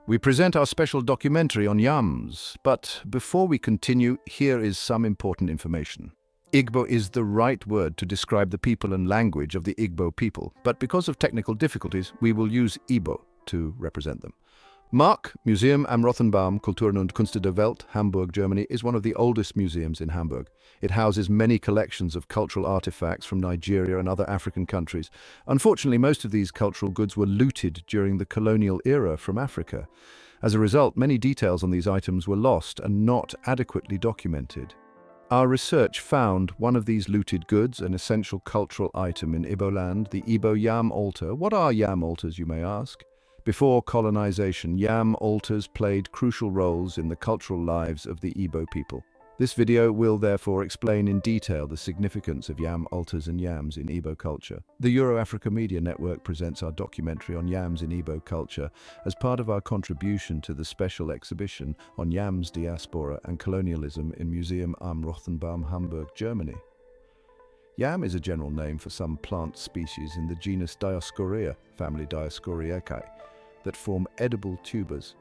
We present our special documentary on Yams, but before we continue, here is some important information. Igbo is the right word to describe the people and language of the Igbo people, but because of technical difficulties, we will use Igbo to represent them. Museum am Rothenbaum Kulturen und Kunste der Welt, Hamburg, Germany, is one of the oldest museums in Hamburg. It houses many collections of cultural artifacts from Nigeria and other African countries. Unfortunately, most of these cultural goods were looted during the colonial era from Africa. As a result, many details on these items were lost and not adequately documented. Our research found one of these looted goods, an essential cultural item in Igbo land, the Igbo Yam altar. What are Yam altars, you may ask? Before colonization, Yam altars played crucial roles in the cultural lives of the Igbo people. This video will therefore explain in detail the significance of Yam altars and Yams in Igbo culture. The Euro-Africa Media Network presents our documentary on Yams in Igbo culture as part of our contribution to the special exhibition on Yams, Diaspora and Colonialism in Museum am Rothenbaum, Hamburg, Germany. Yam is a general name for some plant species in the genus Dioscorea, family Dioscoreaceae, that form edible tubers.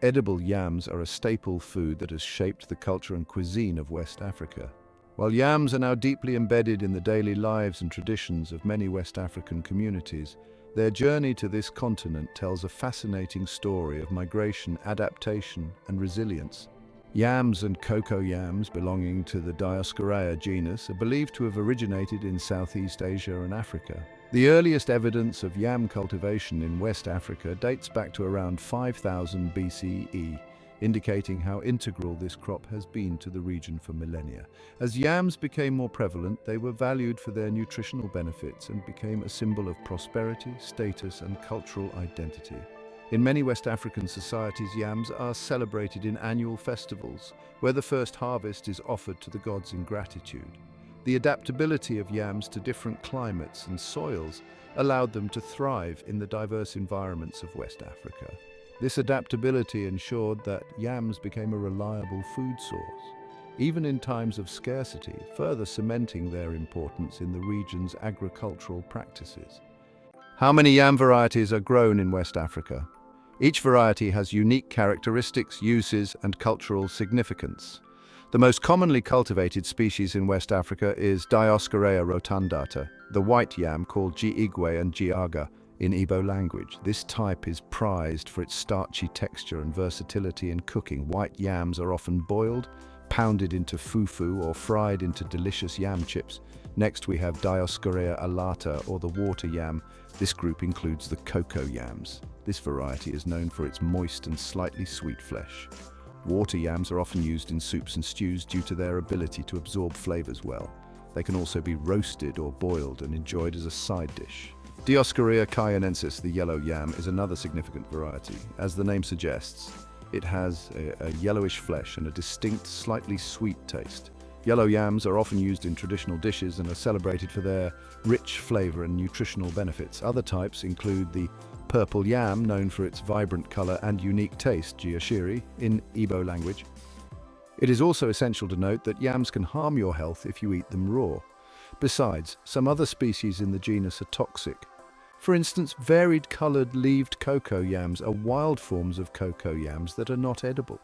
Edible yams are a staple food that has shaped the culture and cuisine of West Africa. While yams are now deeply embedded in the daily lives and traditions of many West African communities, their journey to this continent tells a fascinating story of migration, adaptation, and resilience. Yams and cocoa yams belonging to the Dioscorea genus are believed to have originated in Southeast Asia and Africa. The earliest evidence of yam cultivation in West Africa dates back to around 5000 BCE, indicating how integral this crop has been to the region for millennia. As yams became more prevalent, they were valued for their nutritional benefits and became a symbol of prosperity, status, and cultural identity. In many West African societies, yams are celebrated in annual festivals, where the first harvest is offered to the gods in gratitude. The adaptability of yams to different climates and soils allowed them to thrive in the diverse environments of West Africa. This adaptability ensured that yams became a reliable food source, even in times of scarcity, further cementing their importance in the region's agricultural practices. How many yam varieties are grown in West Africa? Each variety has unique characteristics, uses, and cultural significance. The most commonly cultivated species in West Africa is Dioscorea rotundata, the white yam called G-Igwe and G-Aga in Igbo language. This type is prized for its starchy texture and versatility in cooking. White yams are often boiled, pounded into fufu, or fried into delicious yam chips. Next, we have Dioscorea alata, or the water yam. This group includes the cocoa yams. This variety is known for its moist and slightly sweet flesh. Water yams are often used in soups and stews due to their ability to absorb flavors well. They can also be roasted or boiled and enjoyed as a side dish. Dioscorea cayennensis, the yellow yam, is another significant variety. As the name suggests, it has a yellowish flesh and a distinct, slightly sweet taste. Yellow yams are often used in traditional dishes and are celebrated for their rich flavor and nutritional benefits. Other types include the purple yam, known for its vibrant color and unique taste, giashiri, in Igbo language. It is also essential to note that yams can harm your health if you eat them raw. Besides, some other species in the genus are toxic. For instance, varied-colored leaved cocoa yams are wild forms of cocoa yams that are not edible.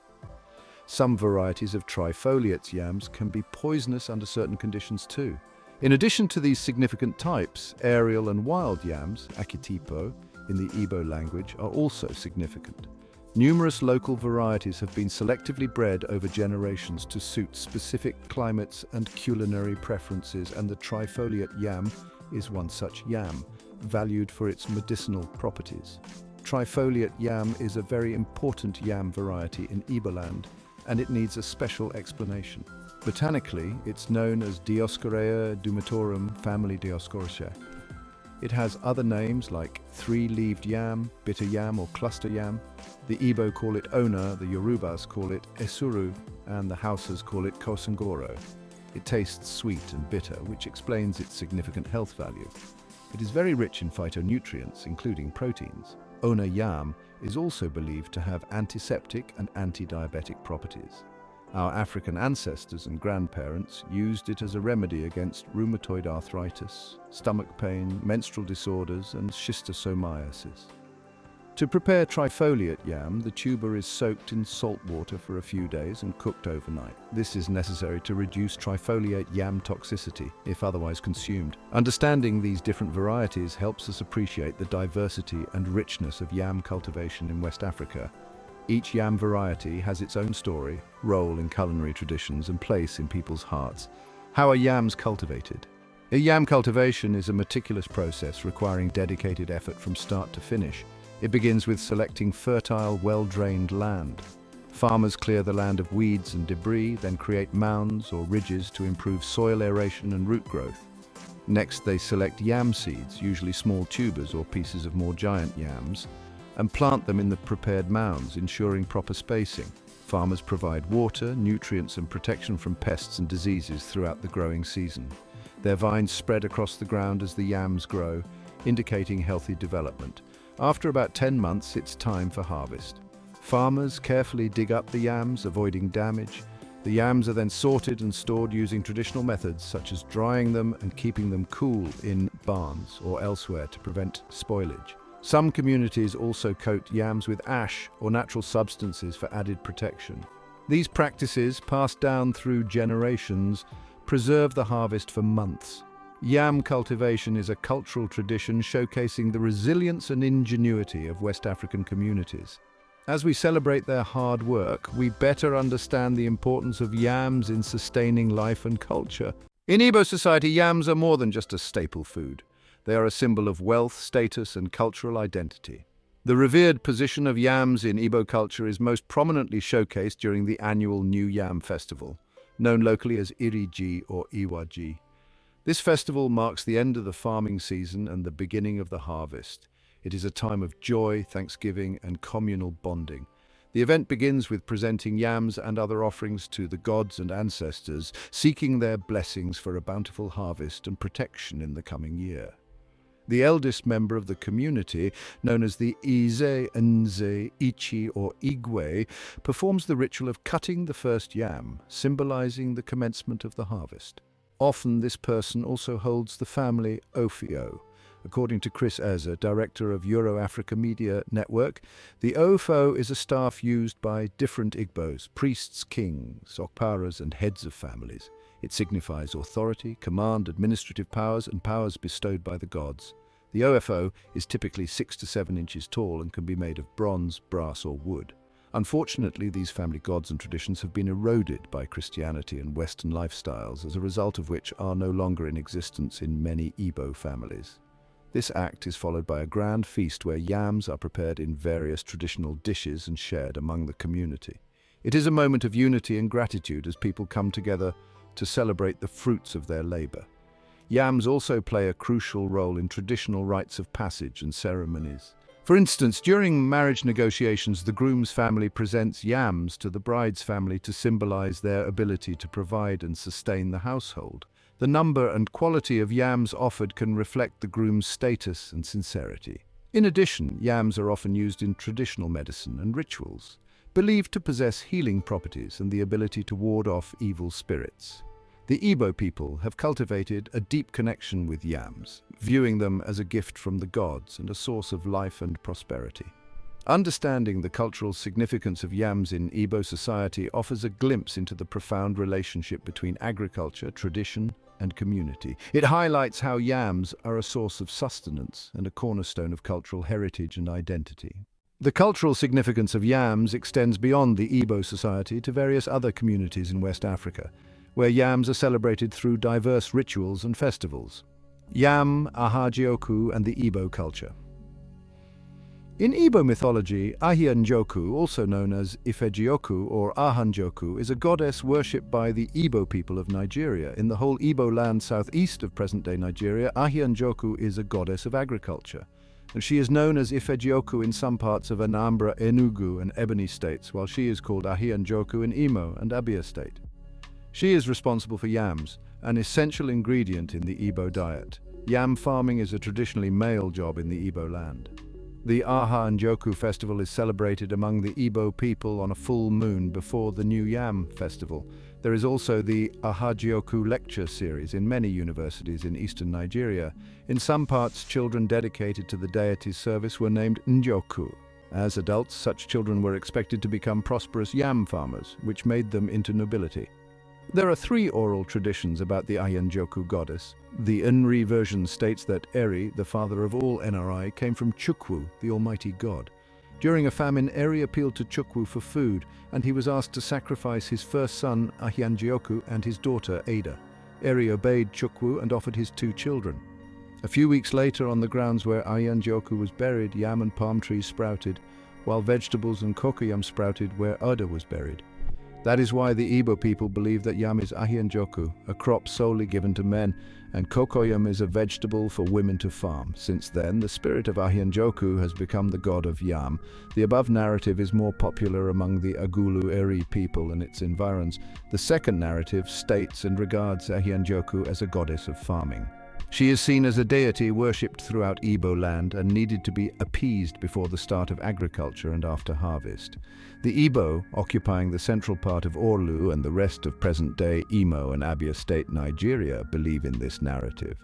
Some varieties of trifoliate yams can be poisonous under certain conditions too. In addition to these significant types, aerial and wild yams, akitipo, in the Igbo language, are also significant. Numerous local varieties have been selectively bred over generations to suit specific climates and culinary preferences, and the trifoliate yam is one such yam, valued for its medicinal properties. Trifoliate yam is a very important yam variety in Igbo land, and it needs a special explanation. Botanically, it's known as Dioscorea dumitorum, family Dioscoreaceae. It has other names like three-leaved yam, bitter yam, or cluster yam. The Igbo call it ona, the Yorubas call it esuru, and the Hausas call it kosangoro. It tastes sweet and bitter, which explains its significant health value. It is very rich in phytonutrients, including proteins. Ona yam is also believed to have antiseptic and anti-diabetic properties. Our African ancestors and grandparents used it as a remedy against rheumatoid arthritis, stomach pain, menstrual disorders, and schistosomiasis. To prepare trifoliate yam, the tuber is soaked in salt water for a few days and cooked overnight. This is necessary to reduce trifoliate yam toxicity if otherwise consumed. Understanding these different varieties helps us appreciate the diversity and richness of yam cultivation in West Africa. Each yam variety has its own story, role in culinary traditions, and place in people's hearts. How are yams cultivated? A yam cultivation is a meticulous process requiring dedicated effort from start to finish. It begins with selecting fertile, well-drained land. Farmers clear the land of weeds and debris, then create mounds or ridges to improve soil aeration and root growth. Next, they select yam seeds, usually small tubers or pieces of more giant yams, and plant them in the prepared mounds, ensuring proper spacing. Farmers provide water, nutrients, and protection from pests and diseases throughout the growing season. Their vines spread across the ground as the yams grow, indicating healthy development. After about 10 months, it's time for harvest. Farmers carefully dig up the yams, avoiding damage. The yams are then sorted and stored using traditional methods such as drying them and keeping them cool in barns or elsewhere to prevent spoilage. Some communities also coat yams with ash or natural substances for added protection. These practices, passed down through generations, preserve the harvest for months. Yam cultivation is a cultural tradition showcasing the resilience and ingenuity of West African communities. As we celebrate their hard work, we better understand the importance of yams in sustaining life and culture. In Igbo society, yams are more than just a staple food. They are a symbol of wealth, status, and cultural identity. The revered position of yams in Igbo culture is most prominently showcased during the annual New Yam Festival, known locally as Iriji or Iwaji. This festival marks the end of the farming season and the beginning of the harvest. It is a time of joy, thanksgiving, and communal bonding. The event begins with presenting yams and other offerings to the gods and ancestors, seeking their blessings for a bountiful harvest and protection in the coming year. The eldest member of the community, known as the Ize, Nze, Ichi, or Igwe, performs the ritual of cutting the first yam, symbolizing the commencement of the harvest. Often this person also holds the family Ofio. According to Chris Eze, director of Euro-Africa Media Network, the Ofo is a staff used by different Igbos, priests, kings, okparas, and heads of families. It signifies authority, command, administrative powers, and powers bestowed by the gods. The OFO is typically 6 to 7 inches tall and can be made of bronze, brass, or wood. Unfortunately, these family gods and traditions have been eroded by Christianity and Western lifestyles, as a result of which are no longer in existence in many Igbo families. This act is followed by a grand feast where yams are prepared in various traditional dishes and shared among the community. It is a moment of unity and gratitude as people come together to celebrate the fruits of their labor. Yams also play a crucial role in traditional rites of passage and ceremonies. For instance, during marriage negotiations, the groom's family presents yams to the bride's family to symbolize their ability to provide and sustain the household. The number and quality of yams offered can reflect the groom's status and sincerity. In addition, yams are often used in traditional medicine and rituals, believed to possess healing properties and the ability to ward off evil spirits. The Igbo people have cultivated a deep connection with yams, viewing them as a gift from the gods and a source of life and prosperity. Understanding the cultural significance of yams in Igbo society offers a glimpse into the profound relationship between agriculture, tradition, and community. It highlights how yams are a source of sustenance and a cornerstone of cultural heritage and identity. The cultural significance of yams extends beyond the Igbo society to various other communities in West Africa, where yams are celebrated through diverse rituals and festivals. Yam, Ahajioku, and the Igbo culture. In Igbo mythology, Ahia-Njoku, also known as Ifejioku or Ahanjoku, is a goddess worshipped by the Igbo people of Nigeria. In the whole Igbo land southeast of present-day Nigeria, Ahia-Njoku is a goddess of agriculture, and she is known as Ifejioku in some parts of Anambra, Enugu, and Ebonyi states, while she is called Ahia-Njoku in Imo and Abia state. She is responsible for yams, an essential ingredient in the Igbo diet. Yam farming is a traditionally male job in the Igbo land. The Aha-Njoku festival is celebrated among the Igbo people on a full moon before the New Yam festival. There is also the Ahajioku lecture series in many universities in eastern Nigeria. In some parts, children dedicated to the deity's service were named Njoku. As adults, such children were expected to become prosperous yam farmers, which made them into nobility. There are three oral traditions about the Ayanjoku goddess. The Nri version states that Eri, the father of all Nri, came from Chukwu, the almighty god. During a famine, Eri appealed to Chukwu for food, and he was asked to sacrifice his first son, Ahianjoku, and his daughter, Ada. Eri obeyed Chukwu and offered his two children. A few weeks later, on the grounds where Ayanjoku was buried, yam and palm trees sprouted, while vegetables and cocoyam sprouted where Ada was buried. That is why the Igbo people believe that yam is Ahianjoku, a crop solely given to men, and cocoyam is a vegetable for women to farm. Since then, the spirit of Ahianjoku has become the god of yam. The above narrative is more popular among the Agulu Eri people and its environs. The second narrative states and regards Ahianjoku as a goddess of farming. She is seen as a deity worshipped throughout Igbo land and needed to be appeased before the start of agriculture and after harvest. The Igbo, occupying the central part of Orlu and the rest of present-day Imo and Abia State, Nigeria, believe in this narrative.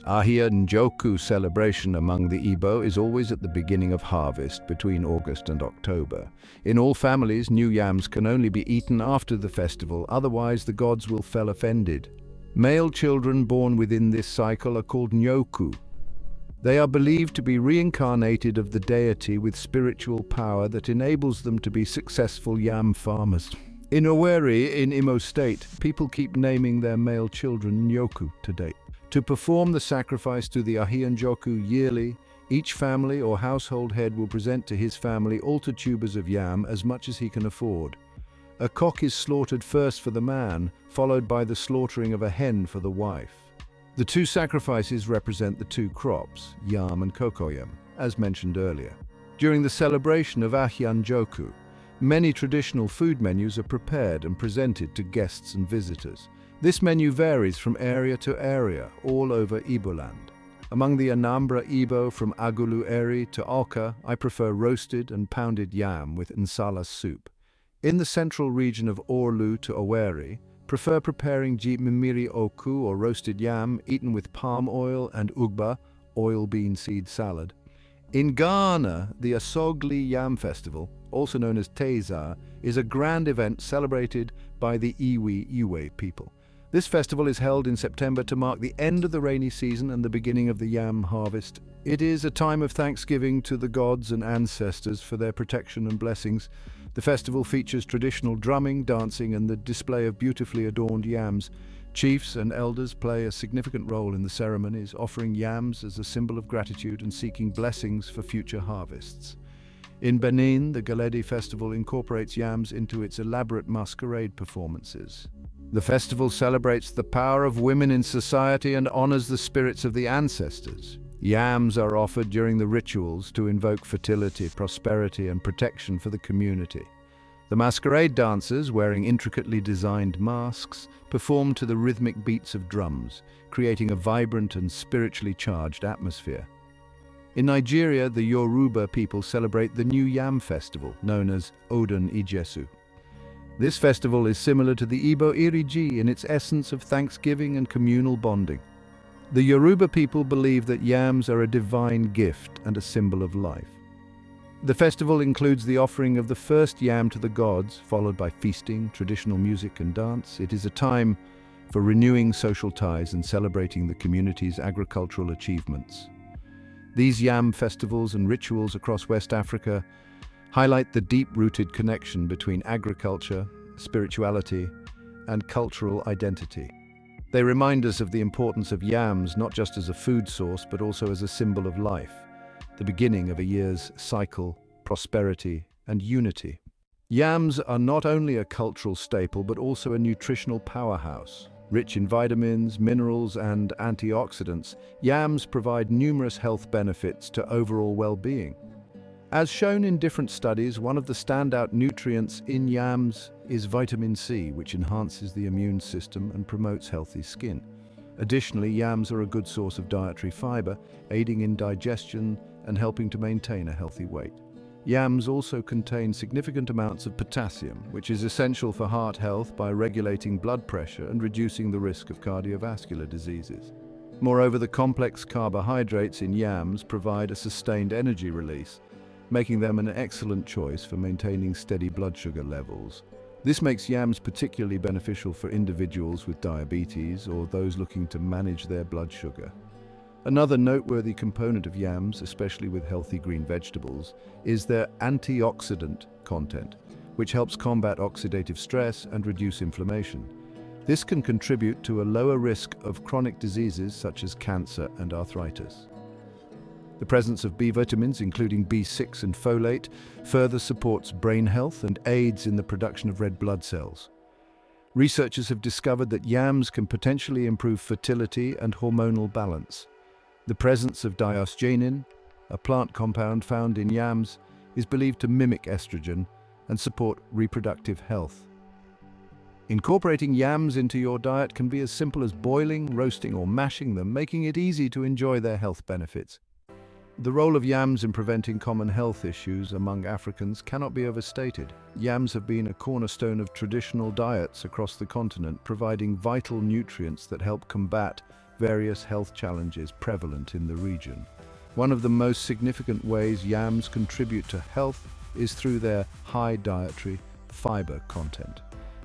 Ahianjoku celebration among the Igbo is always at the beginning of harvest between August and October. In all families, new yams can only be eaten after the festival, otherwise the gods will feel offended. Male children born within this cycle are called nyoku. They are believed to be reincarnated of the deity with spiritual power that enables them to be successful yam farmers. In Owerri, in Imo State, people keep naming their male children nyoku to date. To perform the sacrifice to the Ahianjoku yearly, each family or household head will present to his family altar tubers of yam as much as he can afford. A cock is slaughtered first for the man, followed by the slaughtering of a hen for the wife. The two sacrifices represent the two crops, yam and cocoyam, as mentioned earlier. During the celebration of Ahianjoku, many traditional food menus are prepared and presented to guests and visitors. This menu varies from area to area, all over Igbo land. Among the Anambra Igbo from Agulu Eri to Alka, I prefer roasted and pounded yam with nsala soup. In the central region of Orlu to Owerri, prefer preparing ji mimiri oku or roasted yam eaten with palm oil and ugba, oil bean seed salad. In Ghana, the Asogli Yam Festival, also known as Teza, is a grand event celebrated by the Iwi people. This festival is held in September to mark the end of the rainy season and the beginning of the yam harvest. It is a time of thanksgiving to the gods and ancestors for their protection and blessings. The festival features traditional drumming, dancing, and the display of beautifully adorned yams. Chiefs and elders play a significant role in the ceremonies, offering yams as a symbol of gratitude and seeking blessings for future harvests. In Benin, the Galedi festival incorporates yams into its elaborate masquerade performances. The festival celebrates the power of women in society and honors the spirits of the ancestors. Yams are offered during the rituals to invoke fertility, prosperity, and protection for the community. The masquerade dancers, wearing intricately designed masks, perform to the rhythmic beats of drums, creating a vibrant and spiritually charged atmosphere. In Nigeria, the Yoruba people celebrate the New Yam Festival, known as Odun Ijesu. This festival is similar to the Igbo Iriji in its essence of thanksgiving and communal bonding. The Yoruba people believe that yams are a divine gift and a symbol of life. The festival includes the offering of the first yam to the gods, followed by feasting, traditional music and dance. It is a time for renewing social ties and celebrating the community's agricultural achievements. These yam festivals and rituals across West Africa highlight the deep-rooted connection between agriculture, spirituality, and cultural identity. They remind us of the importance of yams not just as a food source but also as a symbol of life, the beginning of a year's cycle, prosperity, and unity. Yams are not only a cultural staple but also a nutritional powerhouse. Rich in vitamins, minerals, and antioxidants, yams provide numerous health benefits to overall well-being. As shown in different studies, one of the standout nutrients in yams is vitamin C, which enhances the immune system and promotes healthy skin. Additionally, yams are a good source of dietary fiber, aiding in digestion and helping to maintain a healthy weight. Yams also contain significant amounts of potassium, which is essential for heart health by regulating blood pressure and reducing the risk of cardiovascular diseases. Moreover, the complex carbohydrates in yams provide a sustained energy release, making them an excellent choice for maintaining steady blood sugar levels. This makes yams particularly beneficial for individuals with diabetes or those looking to manage their blood sugar. Another noteworthy component of yams, especially with healthy green vegetables, is their antioxidant content, which helps combat oxidative stress and reduce inflammation. This can contribute to a lower risk of chronic diseases such as cancer and arthritis. The presence of B vitamins, including B6 and folate, further supports brain health and aids in the production of red blood cells. Researchers have discovered that yams can potentially improve fertility and hormonal balance. The presence of diosgenin, a plant compound found in yams, is believed to mimic estrogen and support reproductive health. Incorporating yams into your diet can be as simple as boiling, roasting, or mashing them, making it easy to enjoy their health benefits. The role of yams in preventing common health issues among Africans cannot be overstated. Yams have been a cornerstone of traditional diets across the continent, providing vital nutrients that help combat various health challenges prevalent in the region. One of the most significant ways yams contribute to health is through their high dietary fiber content.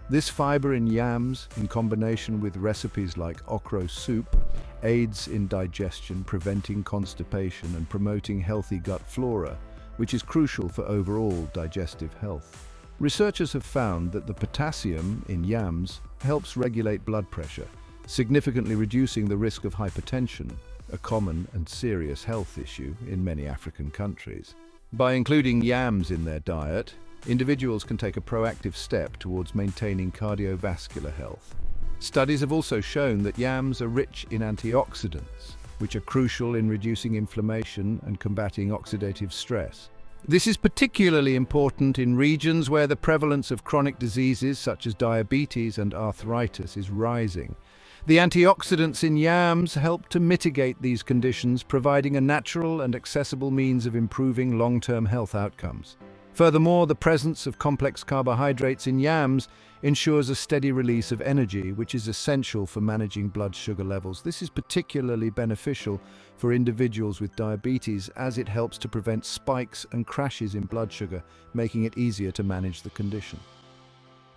This fiber in yams, in combination with recipes like okra soup, aids in digestion, preventing constipation and promoting healthy gut flora, which is crucial for overall digestive health. Researchers have found that the potassium in yams helps regulate blood pressure, significantly reducing the risk of hypertension, a common and serious health issue in many African countries. By including yams in their diet, individuals can take a proactive step towards maintaining cardiovascular health. Studies have also shown that yams are rich in antioxidants, which are crucial in reducing inflammation and combating oxidative stress. This is particularly important in regions where the prevalence of chronic diseases such as diabetes and arthritis is rising. The antioxidants in yams help to mitigate these conditions, providing a natural and accessible means of improving long-term health outcomes. Furthermore, the presence of complex carbohydrates in yams ensures a steady release of energy, which is essential for managing blood sugar levels. This is particularly beneficial for individuals with diabetes, as it helps to prevent spikes and crashes in blood sugar, making it easier to manage the condition.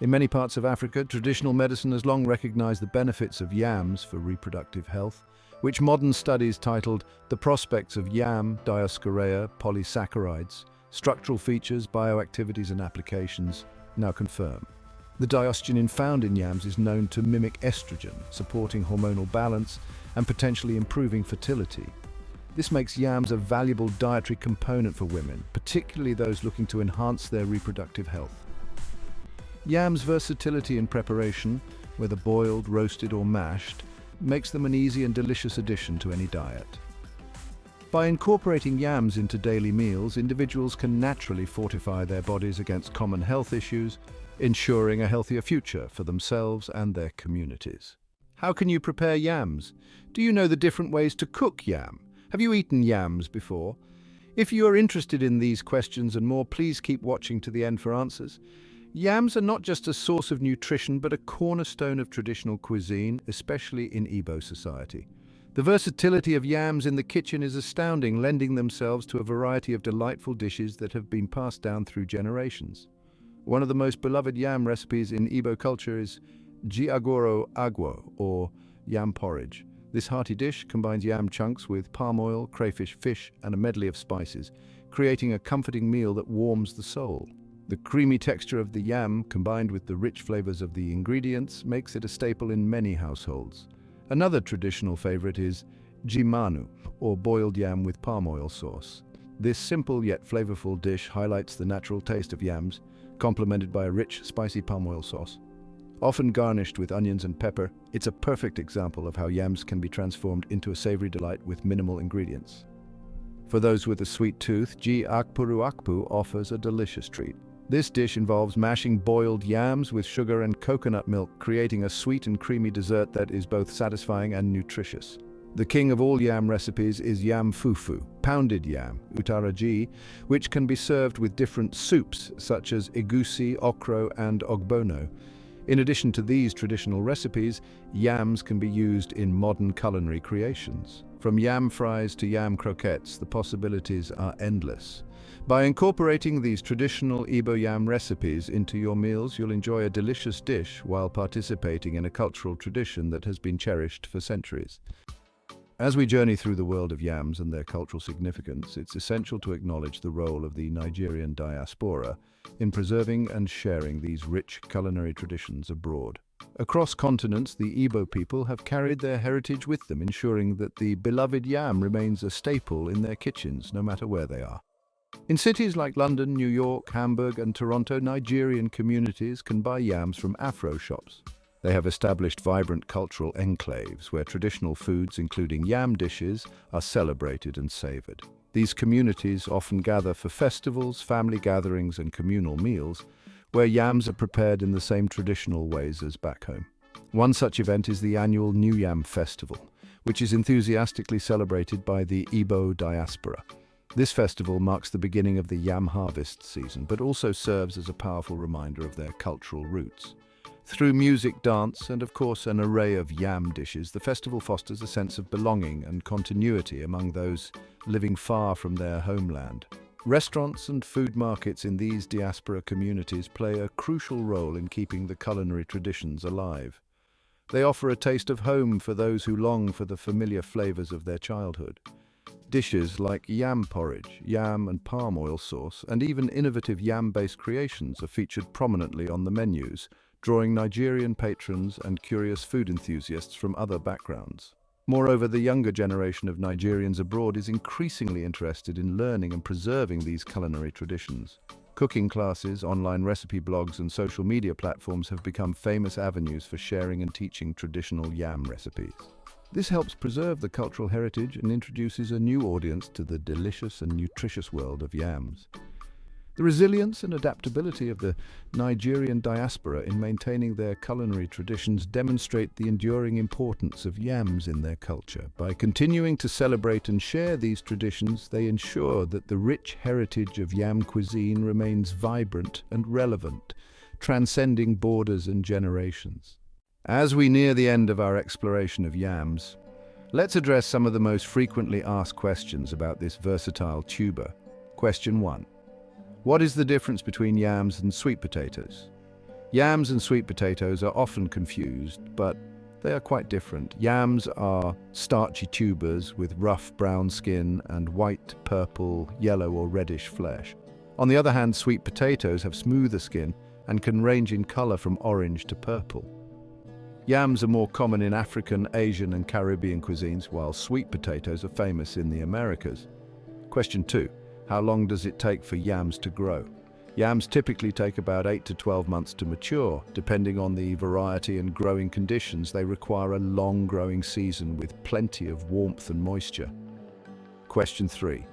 In many parts of Africa, traditional medicine has long recognized the benefits of yams for reproductive health, which modern studies titled "The Prospects of Yam Dioscorea Polysaccharides: Structural Features, Bioactivities and Applications" now confirm. The diosgenin found in yams is known to mimic estrogen, supporting hormonal balance and potentially improving fertility. This makes yams a valuable dietary component for women, particularly those looking to enhance their reproductive health. Yams' versatility in preparation, whether boiled, roasted or mashed, makes them an easy and delicious addition to any diet. By incorporating yams into daily meals, individuals can naturally fortify their bodies against common health issues, ensuring a healthier future for themselves and their communities. How can you prepare yams? Do you know the different ways to cook yam? Have you eaten yams before? If you are interested in these questions and more, please keep watching to the end for answers. Yams are not just a source of nutrition, but a cornerstone of traditional cuisine, especially in Igbo society. The versatility of yams in the kitchen is astounding, lending themselves to a variety of delightful dishes that have been passed down through generations. One of the most beloved yam recipes in Igbo culture is ji agoro agwo, or yam porridge. This hearty dish combines yam chunks with palm oil, crayfish, fish, and a medley of spices, creating a comforting meal that warms the soul. The creamy texture of the yam, combined with the rich flavors of the ingredients, makes it a staple in many households. Another traditional favorite is ji manu, or boiled yam with palm oil sauce. This simple yet flavorful dish highlights the natural taste of yams, complemented by a rich, spicy palm oil sauce. Often garnished with onions and pepper, it's a perfect example of how yams can be transformed into a savory delight with minimal ingredients. For those with a sweet tooth, ji akpuru akpu offers a delicious treat. This dish involves mashing boiled yams with sugar and coconut milk, creating a sweet and creamy dessert that is both satisfying and nutritious. The king of all yam recipes is yam fufu, pounded yam, utaraji, which can be served with different soups such as egusi, okro, and ogbono. In addition to these traditional recipes, yams can be used in modern culinary creations. From yam fries to yam croquettes, the possibilities are endless. By incorporating these traditional Igbo yam recipes into your meals, you'll enjoy a delicious dish while participating in a cultural tradition that has been cherished for centuries. As we journey through the world of yams and their cultural significance, it's essential to acknowledge the role of the Nigerian diaspora in preserving and sharing these rich culinary traditions abroad. Across continents, the Igbo people have carried their heritage with them, ensuring that the beloved yam remains a staple in their kitchens, no matter where they are. In cities like London, New York, Hamburg, and Toronto, Nigerian communities can buy yams from Afro shops. They have established vibrant cultural enclaves where traditional foods, including yam dishes, are celebrated and savored. These communities often gather for festivals, family gatherings, and communal meals, where yams are prepared in the same traditional ways as back home. One such event is the annual New Yam Festival, which is enthusiastically celebrated by the Igbo Diaspora. This festival marks the beginning of the yam harvest season, but also serves as a powerful reminder of their cultural roots. Through music, dance, and of course an array of yam dishes, the festival fosters a sense of belonging and continuity among those living far from their homeland. Restaurants and food markets in these diaspora communities play a crucial role in keeping the culinary traditions alive. They offer a taste of home for those who long for the familiar flavors of their childhood. Dishes like yam porridge, yam and palm oil sauce, and even innovative yam-based creations are featured prominently on the menus, drawing Nigerian patrons and curious food enthusiasts from other backgrounds. Moreover, the younger generation of Nigerians abroad is increasingly interested in learning and preserving these culinary traditions. Cooking classes, online recipe blogs, and social media platforms have become famous avenues for sharing and teaching traditional yam recipes. This helps preserve the cultural heritage and introduces a new audience to the delicious and nutritious world of yams. The resilience and adaptability of the Nigerian diaspora in maintaining their culinary traditions demonstrate the enduring importance of yams in their culture. By continuing to celebrate and share these traditions, they ensure that the rich heritage of yam cuisine remains vibrant and relevant, transcending borders and generations. As we near the end of our exploration of yams, let's address some of the most frequently asked questions about this versatile tuber. Question 1. What is the difference between yams and sweet potatoes? Yams and sweet potatoes are often confused, but they are quite different. Yams are starchy tubers with rough brown skin and white, purple, yellow or reddish flesh. On the other hand, sweet potatoes have smoother skin and can range in color from orange to purple. Yams are more common in African, Asian and Caribbean cuisines, while sweet potatoes are famous in the Americas. Question 2. How long does it take for yams to grow? Yams typically take about 8 to 12 months to mature. Depending on the variety and growing conditions, they require a long growing season with plenty of warmth and moisture. Question 3.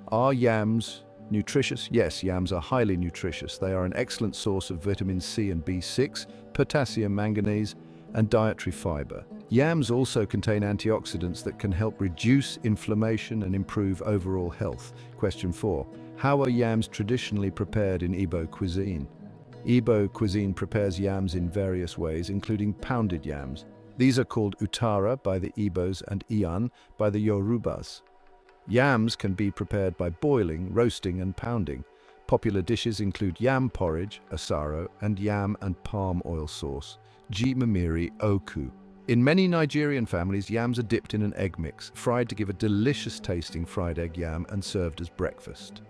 Are yams nutritious? Yes, yams are highly nutritious. They are an excellent source of vitamin C and B6, potassium, manganese, and dietary fiber. Yams also contain antioxidants that can help reduce inflammation and improve overall health. Question 4. How are yams traditionally prepared in Igbo cuisine? Igbo cuisine prepares yams in various ways, including pounded yams. These are called utara by the Igbos and iyan by the Yorubas. Yams can be prepared by boiling, roasting, and pounding. Popular dishes include yam porridge, asaro, and yam and palm oil sauce, ji mamiri oku. In many Nigerian families, yams are dipped in an egg mix, fried to give a delicious tasting fried egg yam and served as breakfast.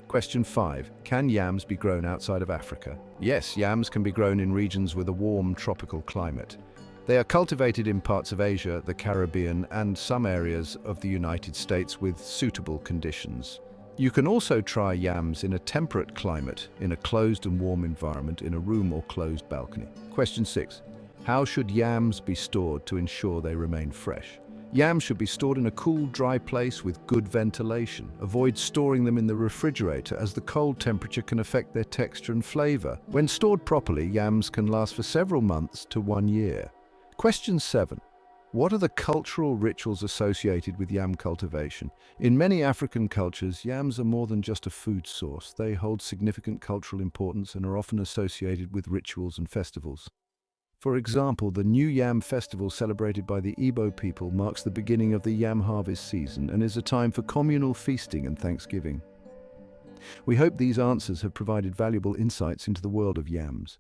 Question 5. Can yams be grown outside of Africa? Yes, yams can be grown in regions with a warm tropical climate. They are cultivated in parts of Asia, the Caribbean, and some areas of the United States with suitable conditions. You can also try yams in a temperate climate, in a closed and warm environment, in a room or closed balcony. Question 6. How should yams be stored to ensure they remain fresh? Yams should be stored in a cool, dry place with good ventilation. Avoid storing them in the refrigerator, as the cold temperature can affect their texture and flavor. When stored properly, yams can last for several months to 1 year. Question 7. What are the cultural rituals associated with yam cultivation? In many African cultures, yams are more than just a food source. They hold significant cultural importance and are often associated with rituals and festivals. For example, the New Yam Festival celebrated by the Igbo people marks the beginning of the yam harvest season and is a time for communal feasting and thanksgiving. We hope these answers have provided valuable insights into the world of yams.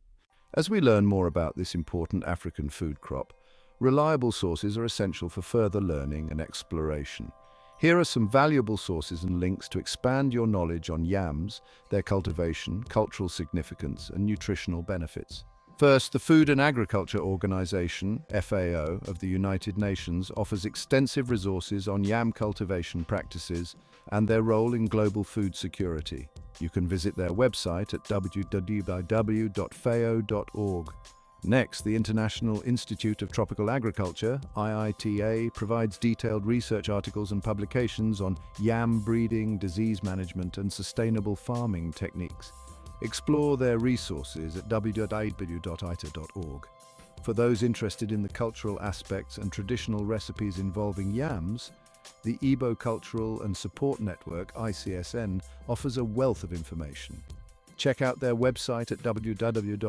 As we learn more about this important African food crop, reliable sources are essential for further learning and exploration. Here are some valuable sources and links to expand your knowledge on yams, their cultivation, cultural significance, and nutritional benefits. First, the Food and Agriculture Organization, FAO, of the United Nations offers extensive resources on yam cultivation practices and their role in global food security. You can visit their website at www.fao.org. Next, the International Institute of Tropical Agriculture, IITA, provides detailed research articles and publications on yam breeding, disease management, and sustainable farming techniques. Explore their resources at www.ita.org. For those interested in the cultural aspects and traditional recipes involving yams, the Igbo Cultural and Support Network, ICSN, offers a wealth of information. Check out their website at www.icsn.org.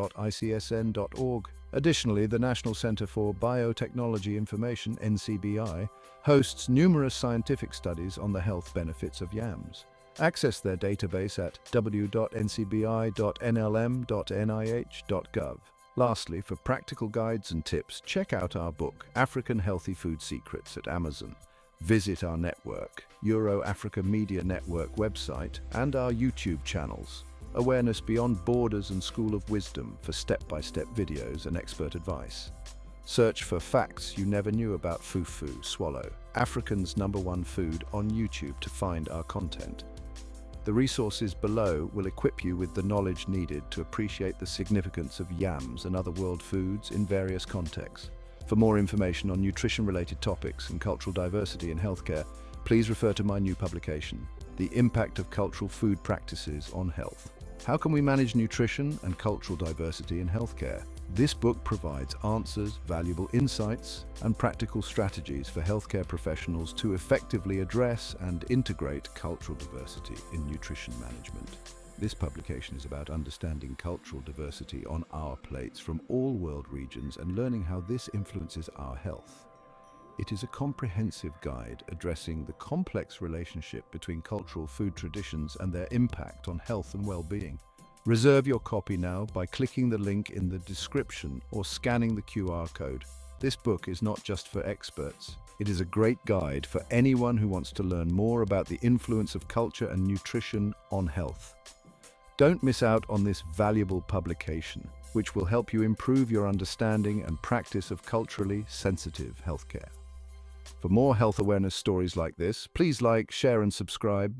Additionally, the National Center for Biotechnology Information, NCBI, hosts numerous scientific studies on the health benefits of yams. Access their database at w.ncbi.nlm.nih.gov. Lastly, for practical guides and tips, check out our book, African Healthy Food Secrets, at Amazon. Visit our network, Euro-Africa Media Network website, and our YouTube channels, Awareness Beyond Borders and School of Wisdom, for step-by-step videos and expert advice. Search for Facts You Never Knew About Fufu Swallow, African's #1 food, on YouTube to find our content. The resources below will equip you with the knowledge needed to appreciate the significance of yams and other world foods in various contexts. For more information on nutrition-related topics and cultural diversity in healthcare, please refer to my new publication, The Impact of Cultural Food Practices on Health. How can we manage nutrition and cultural diversity in healthcare? This book provides answers, valuable insights, and practical strategies for healthcare professionals to effectively address and integrate cultural diversity in nutrition management. This publication is about understanding cultural diversity on our plates from all world regions and learning how this influences our health. It is a comprehensive guide addressing the complex relationship between cultural food traditions and their impact on health and well-being. Reserve your copy now by clicking the link in the description or scanning the QR code. This book is not just for experts. It is a great guide for anyone who wants to learn more about the influence of culture and nutrition on health. Don't miss out on this valuable publication, which will help you improve your understanding and practice of culturally sensitive healthcare. For more health awareness stories like this, please like, share, and subscribe.